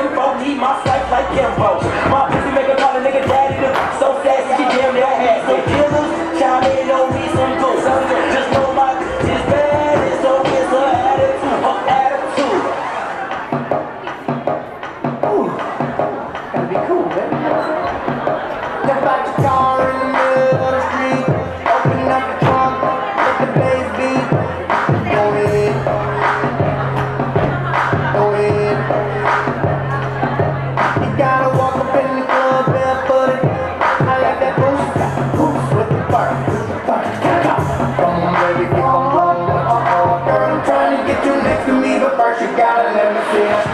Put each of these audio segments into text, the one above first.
Kimbo, need my slice like Kimbo. My pussy make a call a nigga daddy them. So sassy, she damn near had some killers. Chime in on me some good. Just know my is bad, and so it's her attitude, her attitude. Ooh, gotta be cool, man. Step out your car in the middle of the street. Open up the trunk, let the bass beat. Go ahead. Go ahead. You gotta walk up in the club barefooted. I like that boost. Boost with the fur. Come on, baby, keep on blowing what you want. Girl, I'm trying to get you next to me, but first you gotta let me see it.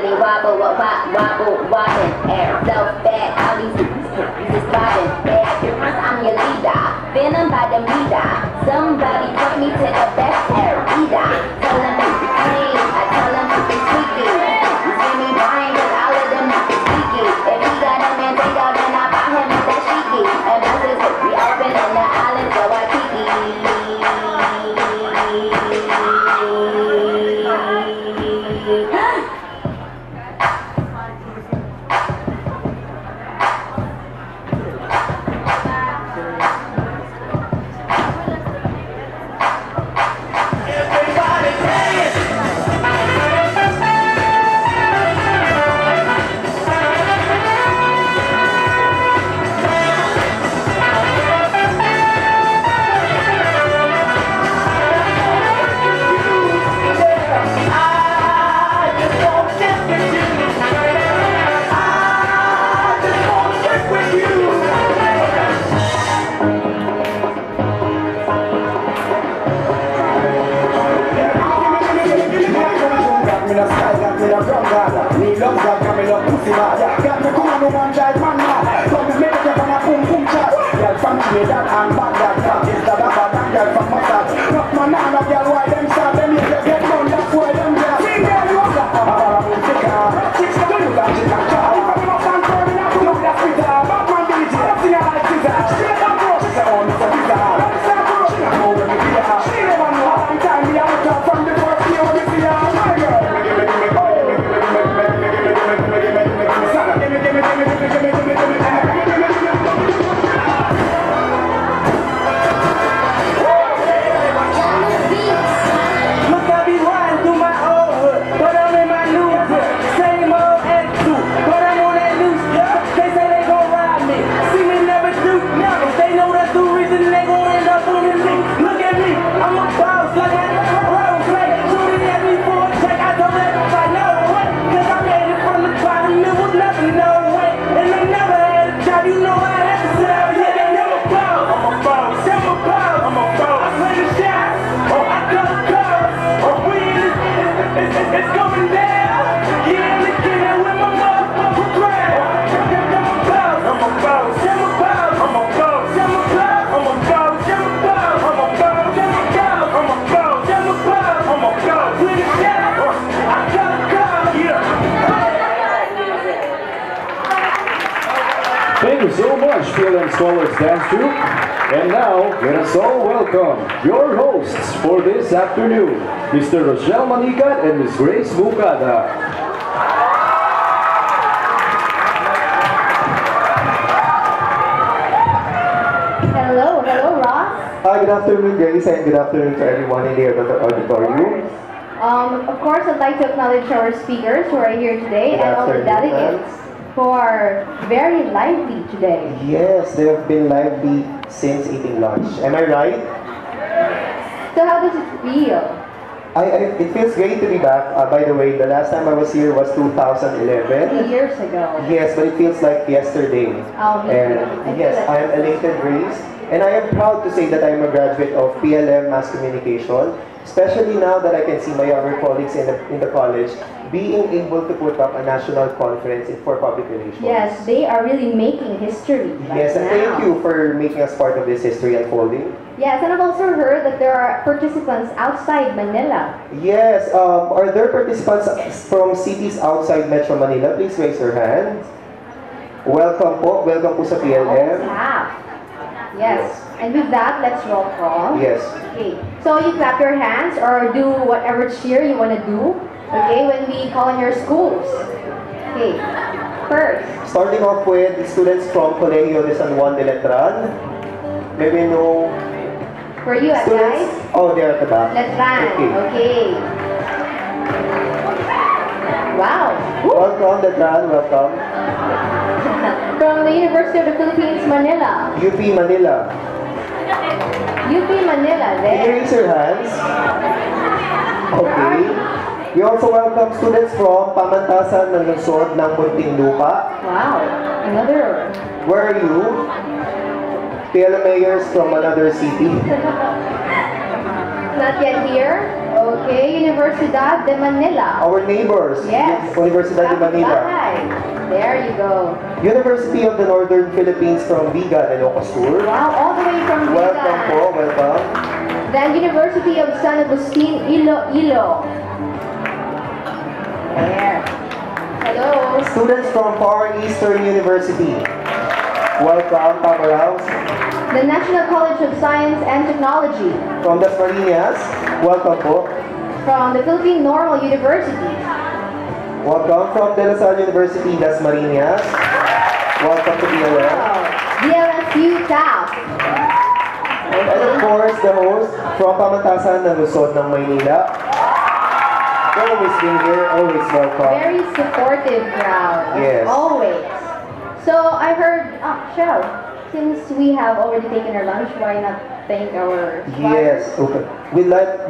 Wobble, wobble, wobbin', air so fat, all these just bobbin'. Bad difference, I'm your leader, venom by the meter. Somebody put me to the best air either. Tell them to be clean, I tell them to be squeaky. You see me buying, cause all of them is squeaky. If he got a man, take out, then I buy him with that cheeky. And this is what we open in the island, so I kiki. Thank you so much, PLM Scholars Dance Troupe. And now, let us all welcome your hosts for this afternoon, Mr. Rochelle Manicat and Ms. Grace Mucada. Hello, Ross. Hi, good afternoon, Grace, and good afternoon to everyone in the auditorium. Of course, I'd like to acknowledge our speakers who are here today and all the delegates who are very lively today. Yes, they have been lively since eating lunch. Am I right? So how does it feel? It feels great to be back. By the way, the last time I was here was 2011. 3 years ago. Yes, but it feels like yesterday. Oh, me too. And yes, I am elated, Grace. And I am proud to say that I am a graduate of PLM Mass Communication, especially now that I can see my younger colleagues in the college being able to put up a national conference for public relations. Yes, they are really making history right Yes, and now. thank you for making us part of this history unfolding. Yes, and I've also heard that there are participants outside Manila. Yes, are there participants from cities outside Metro Manila? Please raise your hand. Welcome po sa PLM. Almost half. Yes. And with that, let's roll call. Yes. Okay. So you clap your hands or do whatever cheer you want to do. Okay, when we call on your schools. Okay. First. Starting off with the students from Colegio de San Juan de Letran. Maybe know. Were you at Students? guys? Oh, they're at the back. Letran. Okay. Okay. Wow. Woo. Welcome, Letran. Welcome. From the University of the Philippines, Manila. UP Manila. UP Manila, Can you there. raise your hands? Okay. We also welcome students from Pamantasan ng Lungsod ng Muntinlupa. Wow. Another. Where are you? PLMayers from another city. Not yet here. Okay, Universidad de Manila. Our neighbors. Yes. Universidad de Manila. Bye. There you go. University of the Northern Philippines from Vigan and Ocasur. Wow, all the way from Welcome po, Vigan. welcome. Then University of San Agustin, Iloilo. There. Hello. Students from Far Eastern University. Welcome, Tamaraos. The National College of Science and Technology. From Las Marinas. Welcome po. From the Philippine Normal University. Welcome from De La Salle University, Las Marinas. Welcome to BLM. Wow. DLSU TAF. And of course, the host from Pamantasan ng Lungsod ng Maynila. They're always being here, always welcome. Very supportive crowd. As Yes. always. So I heard, Shell, since we have already taken our lunch, why not thank our Yes, okay. We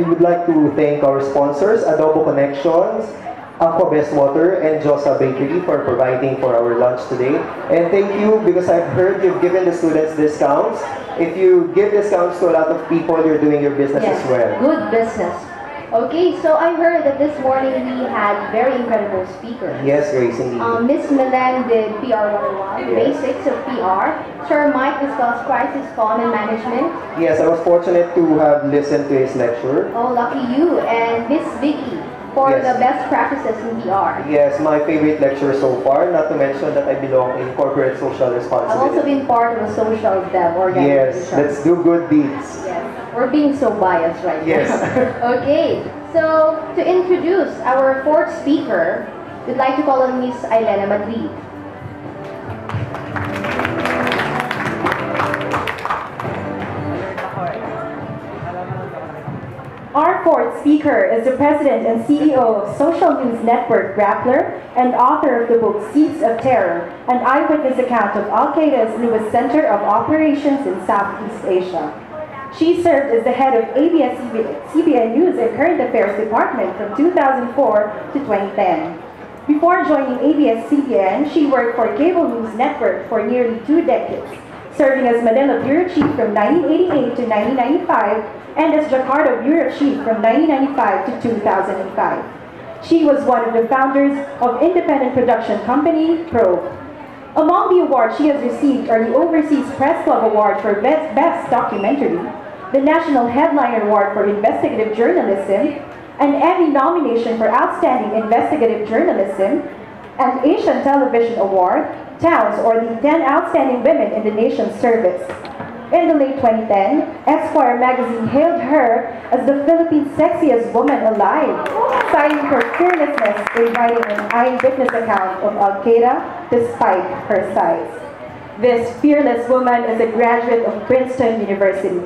would like to thank our sponsors, Adobo Connections, Aqua Best Water, and Josa Bakery for providing for our lunch today. And thank you because I've heard you've given the students discounts. If you give discounts to a lot of people, you're doing your business Yes, as well. good business. Okay, so I heard that this morning we had very incredible speakers. Yes, Grace, indeed. Miss Milan did PR 101, Yes. basics of PR. Sir Mike discussed crisis calm and management. Yes, I was fortunate to have listened to his lecture. Oh, lucky you. And Miss Vicky for Yes. the best practices in PR. Yes, my favorite lecture so far, not to mention that I belong in corporate social I've also responsibility. been part of a social dev organization. Yes, let's do good deeds. Yes, we're being so biased right Yes. now. Okay, so to introduce our fourth speaker, we'd like to call on Miss Ailena Madrid. Our fourth speaker is the president and CEO of social news network Grappler and author of the book Seeds of Terror, an eyewitness account of Al-Qaeda's newest center of operations in Southeast Asia. She served as the head of ABS-CBN News and Current Affairs Department from 2004 to 2010. Before joining ABS-CBN, she worked for Cable News Network for nearly 2 decades, serving as Manila Bureau Chief from 1988 to 1995 and as Jakarta Bureau Chief from 1995 to 2005. She was one of the founders of independent production company Probe. Among the awards she has received are the Overseas Press Club Award for Best Documentary, the National Headliner Award for Investigative Journalism, an Emmy nomination for Outstanding Investigative Journalism, an Asian Television Award, TOWS, or the 10 Outstanding Women in the Nation's Service. In the late 2010, Esquire magazine hailed her as the Philippines' sexiest woman alive, citing her fearlessness in writing an eyewitness account of Al-Qaeda despite her size. This fearless woman is a graduate of Princeton University.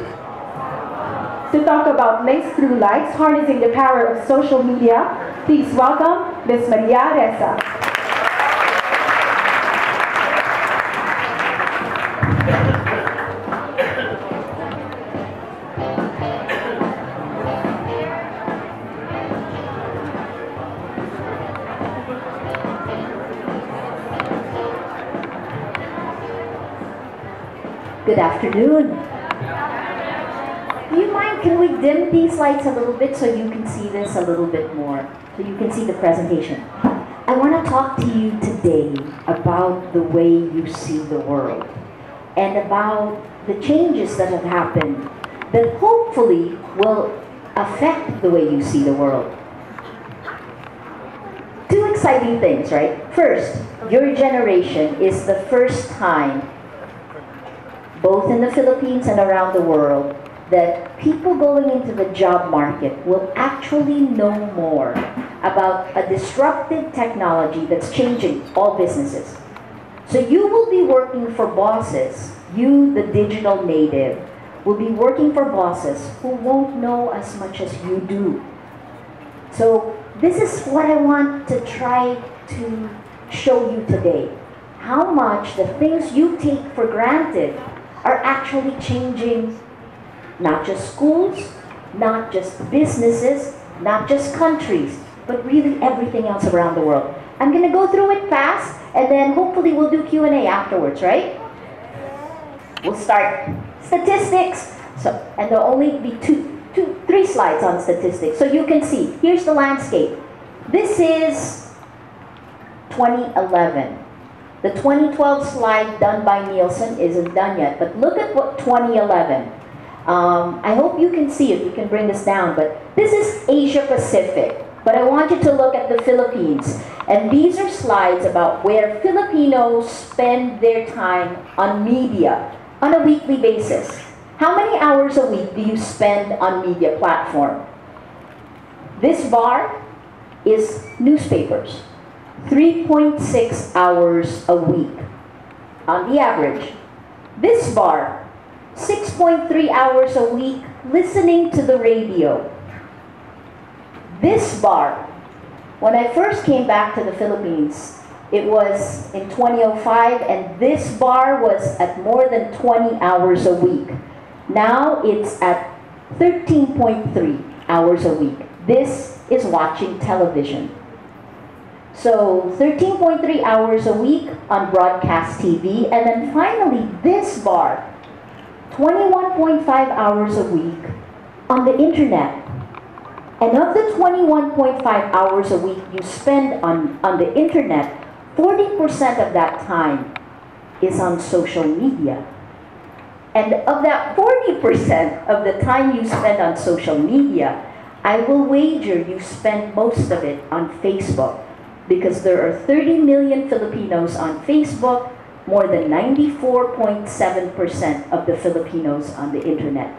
To talk about Links Through Likes, harnessing the power of social media, please welcome Ms. Maria Ressa. Good afternoon. Do you mind, can we dim these lights a little bit so you can see this a little bit more, so you can see the presentation? I want to talk to you today about the way you see the world and about the changes that have happened that hopefully will affect the way you see the world. Two exciting things, right? First, your generation is the first time both in the Philippines and around the world, that people going into the job market will actually know more about a disruptive technology that's changing all businesses. So you will be working for bosses, you, the digital native, will be working for bosses who won't know as much as you do. So this is what I want to try to show you today. How much the things you take for granted are actually changing not just schools, not just businesses, not just countries, but really everything else around the world. I'm going to go through it fast, and then hopefully we'll do Q&A afterwards, right? We'll start statistics. And there'll only be three slides on statistics. So you can see, here's the landscape. This is 2011. The 2012 slide done by Nielsen isn't done yet, but look at what 2011. I hope you can see it. You can bring this down, but this is Asia Pacific. But I want you to look at the Philippines. And these are slides about where Filipinos spend their time on media on a weekly basis. How many hours a week do you spend on media platform? This bar is newspapers. 3.6 hours a week on the average. This bar, 6.3 hours a week listening to the radio. This bar, when I first came back to the Philippines, it was in 2005, and this bar was at more than 20 hours a week. Now it's at 13.3 hours a week. This is watching television. So 13.3 hours a week on broadcast TV, and then finally this bar, 21.5 hours a week on the internet. And of the 21.5 hours a week you spend on the internet, 40% of that time is on social media. And of that 40% of the time you spend on social media, I will wager you spend most of it on Facebook, because there are 30 million Filipinos on Facebook, more than 94.7% of the Filipinos on the internet.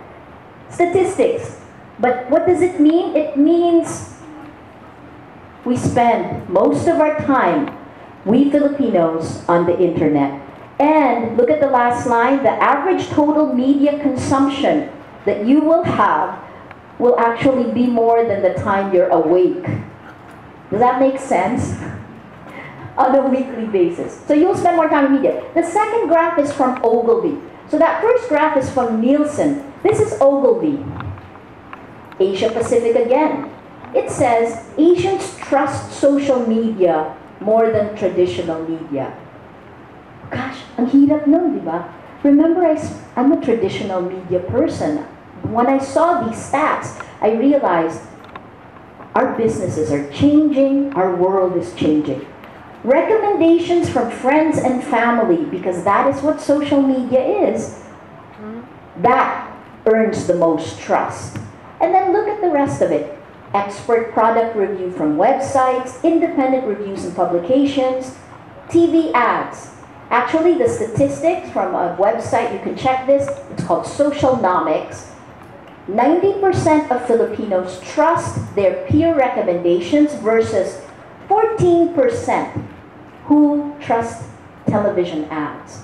Statistics. But what does it mean? It means we spend most of our time, we Filipinos, on the internet. And look at the last line, the average total media consumption that you will have will actually be more than the time you're awake. Does that make sense? On a weekly basis. So you'll spend more time in media. The second graph is from Ogilvy. So that first graph is from Nielsen. This is Ogilvy. Asia Pacific again. It says Asians trust social media more than traditional media. Gosh, ang hirap nun, di ba? Remember, I'm a traditional media person. When I saw these stats, I realized our businesses are changing, our world is changing. Recommendations from friends and family, because that is what social media is, that earns the most trust. And then look at the rest of it. Expert product review from websites, independent reviews and publications, TV ads. Actually, the statistics from a website, you can check this, it's called Socialnomics. 90% of Filipinos trust their peer recommendations versus 14% who trust television ads.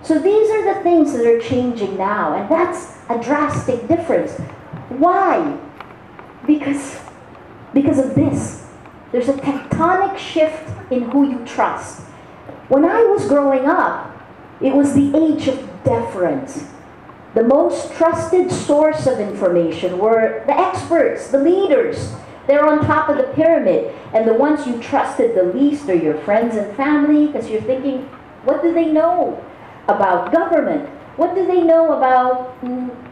So these are the things that are changing now, and that's a drastic difference. Why? Because of this. There's a tectonic shift in who you trust. When I was growing up, it was the age of deference. The most trusted source of information were the experts, the leaders. They're on top of the pyramid. And the ones you trusted the least are your friends and family, because you're thinking, what do they know about government? What do they know about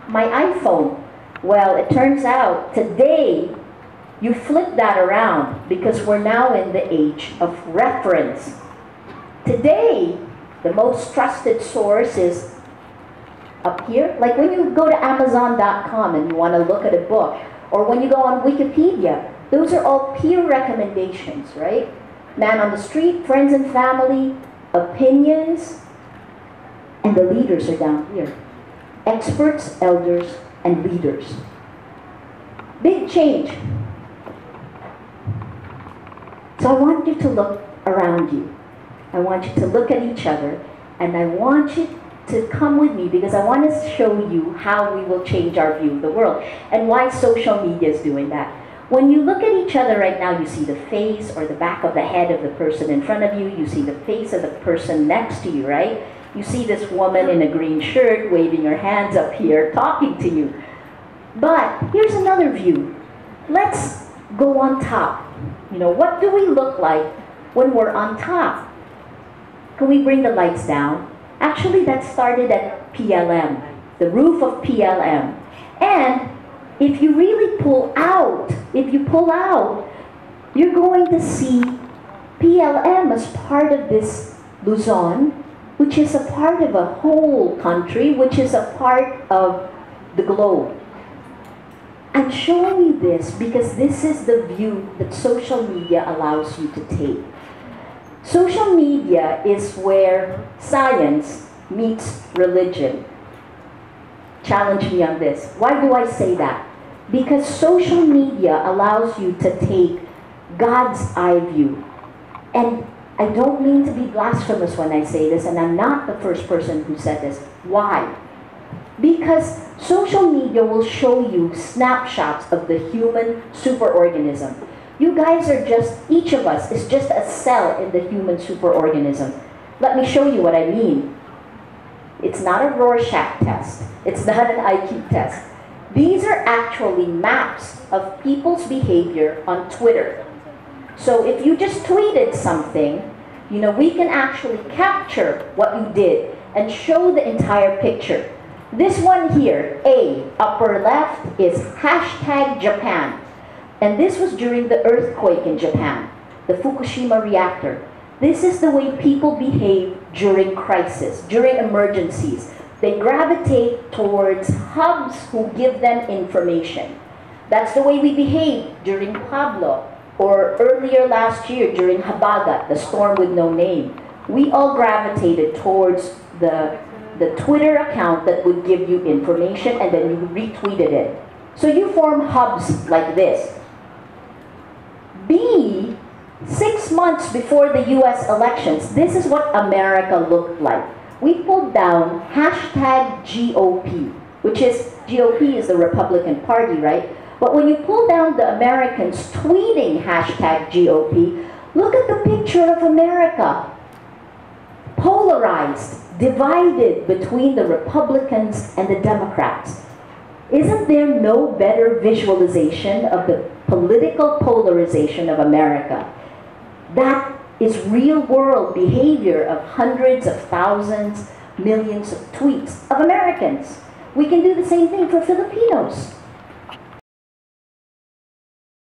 my iPhone? Well, it turns out today, you flip that around, because we're now in the age of reference. Today, the most trusted source is up here. Like when you go to Amazon.com and you want to look at a book, or when you go on Wikipedia, those are all peer recommendations, right? Man on the street, friends and family, opinions, and the leaders are down here. experts, elders, and leaders. Big change. So I want you to look around you. I want you to look at each other, and I want you to come with me because I want to show you how we will change our view of the world and why social media is doing that. When you look at each other right now, you see the face or the back of the head of the person in front of you. You see the face of the person next to you, right? You see this woman in a green shirt waving her hands up here, talking to you. But here's another view. Let's go on top. You know, what do we look like when we're on top? Can we bring the lights down? Actually, that started at PLM, the roof of PLM. And if you really pull out, you're going to see PLM as part of this Luzon, which is a part of a whole country, which is a part of the globe. I'm showing you this because this is the view that social media allows you to take. Social media is where science meets religion. Challenge me on this. Why do I say that? Because social media allows you to take God's eye view. And I don't mean to be blasphemous when I say this, and I'm not the first person who said this. Why? Because social media will show you snapshots of the human superorganism. You guys are just, each of us is just a cell in the human superorganism. Let me show you what I mean. It's not a Rorschach test. It's not an IQ test. These are actually maps of people's behavior on Twitter. So if you just tweeted something, you know, we can actually capture what you did and show the entire picture. This one here, A, upper left, is hashtag Japan. And this was during the earthquake in Japan, the Fukushima reactor. This is the way people behave during crisis, during emergencies. They gravitate towards hubs who give them information. That's the way we behaved during Pablo, or earlier last year during Habagat, the storm with no name. We all gravitated towards the Twitter account that would give you information and then you retweeted it. So you form hubs like this. B, 6 months before the US elections, this is what America looked like. We pulled down hashtag GOP, which is, GOP is the Republican Party, right? But when you pull down the Americans tweeting hashtag GOP, look at the picture of America. Polarized, divided between the Republicans and the Democrats. Isn't there no better visualization of the political polarization of America? That is real-world behavior of hundreds of thousands, millions of tweets of Americans. We can do the same thing for Filipinos.